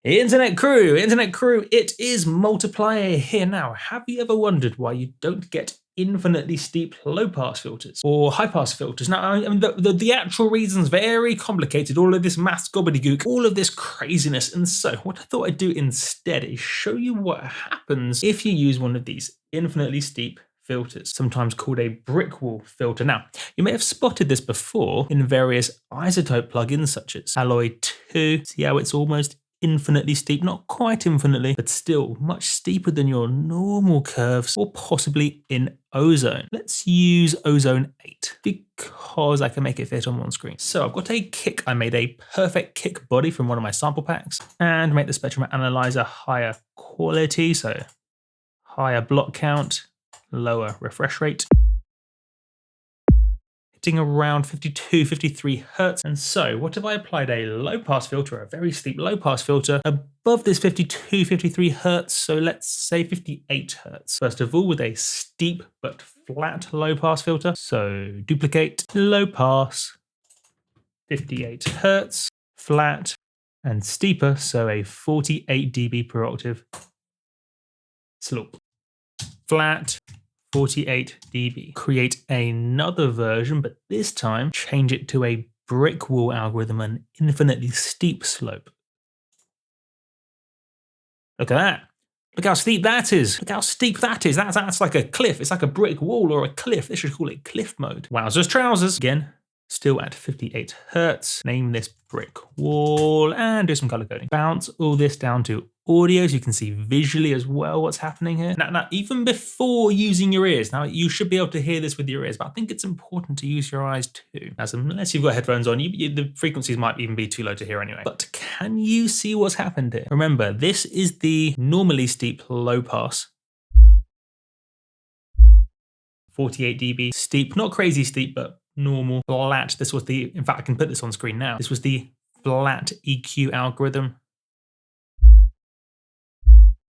Internet crew, it is Multiplier here now. Have you ever wondered why you don't get infinitely steep low-pass filters or high-pass filters? Now, I mean, the actual reason's very complicated, all of this maths gobbledygook, all of this craziness, and so what I thought I'd do instead is show you what happens if you use one of these infinitely steep filters, sometimes called a brick wall filter. Now, you may have spotted this before in various isotope plugins such as Alloy 2. See how it's almost infinitely steep, not quite infinitely, but still much steeper than your normal curves, or possibly in Ozone. Let's use Ozone 8 because I can make it fit on one screen. So I've got a kick. I made a perfect kick body from one of my sample packs and make the spectrum analyzer higher quality, so higher block count, lower refresh rate, hitting around 52, 53 hertz. And so what if I applied a low pass filter, a very steep low pass filter above this 52, 53 hertz? So let's say 58 hertz. First of all, with a steep but flat low pass filter. So duplicate, low pass, 58 hertz, flat and steeper. So a 48 dB per octave slope. Flat, 48 dB. Create another version, but this time change it to a brick wall algorithm, an infinitely steep slope. Look at that. Look how steep that is. Look how steep that is. That's like a cliff. It's like a brick wall or a cliff. They should call it cliff mode. Wowzers trousers. Again, still at 58 hertz. Name this brick wall and do some color coding. Bounce all this down to audio so you can see visually as well what's happening here. Now, even before using your ears, now you should be able to hear this with your ears, but I think it's important to use your eyes too. As unless you've got headphones on, the frequencies might even be too low to hear anyway. But can you see what's happened here? Remember, this is the normally steep low pass. 48 dB steep, not crazy steep, but normal flat. This was the, in fact, I can put this on screen now. This was the flat EQ algorithm.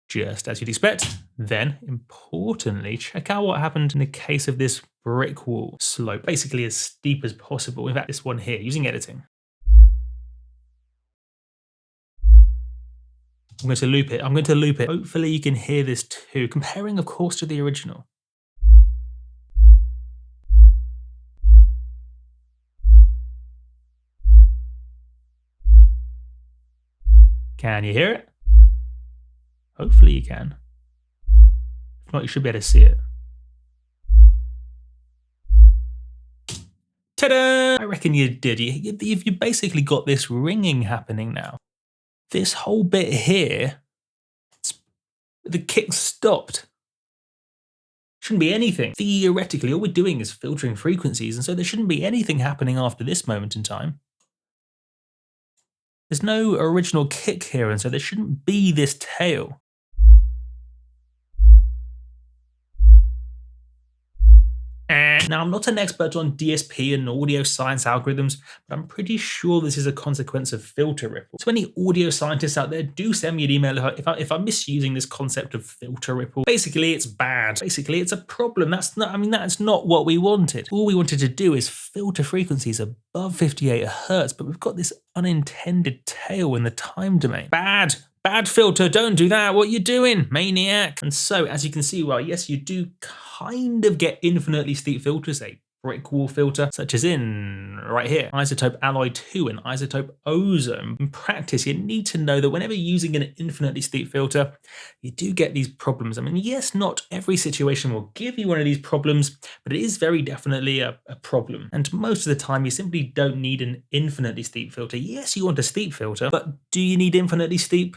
Just as you'd expect. Then, importantly, check out what happened in the case of this brick wall slope. Basically as steep as possible. In fact, this one here, using editing. I'm going to loop it. Hopefully you can hear this too. Comparing, of course, to the original. Can you hear it? Hopefully you can. If not, you should be able to see it. Ta-da! I reckon you did. You've basically got this ringing happening now. This whole bit here, the kick stopped. Shouldn't be anything. Theoretically, all we're doing is filtering frequencies, and so there shouldn't be anything happening after this moment in time. There's no original kick here, and so there shouldn't be this tail. Now, I'm not an expert on DSP and audio science algorithms, but I'm pretty sure this is a consequence of filter ripple. So any audio scientists out there, do send me an email if I'm misusing this concept of filter ripple. Basically, it's bad. Basically, it's a problem. That's not what we wanted. All we wanted to do is filter frequencies above 58 hertz, but we've got this unintended tail in the time domain. Bad. Bad filter, don't do that. What you doing, maniac? And so, as you can see, well, yes, you do kind of get infinitely steep filters, a brick wall filter, such as in right here, isotope Alloy 2 and isotope Ozone. In practice, you need to know that whenever using an infinitely steep filter, you do get these problems. I mean, yes, not every situation will give you one of these problems, but it is very definitely a problem. And most of the time, you simply don't need an infinitely steep filter. Yes, you want a steep filter, but do you need infinitely steep?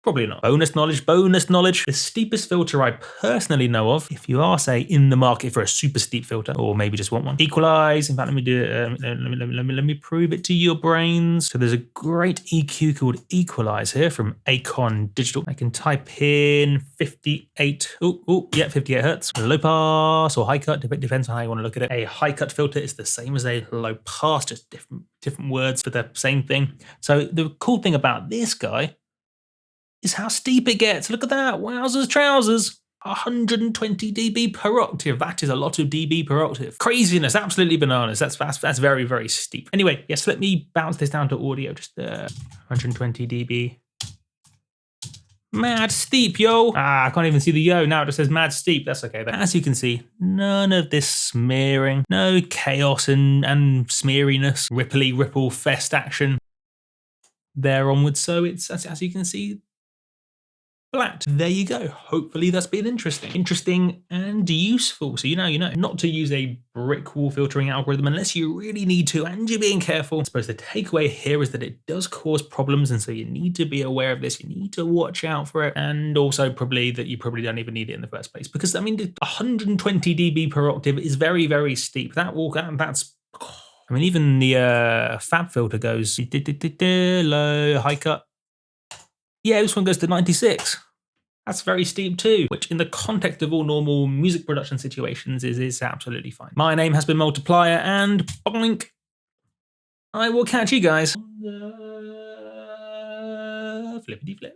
Probably not. Bonus knowledge. The steepest filter I personally know of, if you are, say, in the market for a super steep filter, or maybe just want one, equalize. In fact, let me do it. Let me prove it to your brains. So there's a great EQ called Equalize here from Acon Digital. I can type in 58. 58 hertz. Low pass or high cut, depends on how you want to look at it. A high cut filter is the same as a low pass, just different words for the same thing. So the cool thing about this guy is how steep it gets. Look at that. Wowzers trousers. 120 dB per octave. That is a lot of dB per octave. Craziness, absolutely bananas. That's very, very steep. Anyway, yes, let me bounce this down to audio. Just 120 dB. Mad steep, yo. I can't even see the yo. Now it just says mad steep. That's okay. But as you can see, none of this smearing, no chaos and smeariness, ripple fest action there onwards. So it's, as you can see, flat. There you go. Hopefully that's been interesting and useful. So you know not to use a brick wall filtering algorithm unless you really need to and you're being careful. I suppose the takeaway here is that it does cause problems, and so you need to be aware of this. You need to watch out for it, and also probably that you probably don't even need it in the first place, because I mean 120 dB per octave is very, very steep. That's I mean, even the fab filter goes low, high cut. Yeah, this one goes to 96. That's very steep too, which in the context of all normal music production situations is absolutely fine. My name has been Multiplier, and boink, I will catch you guys on the flippity flip.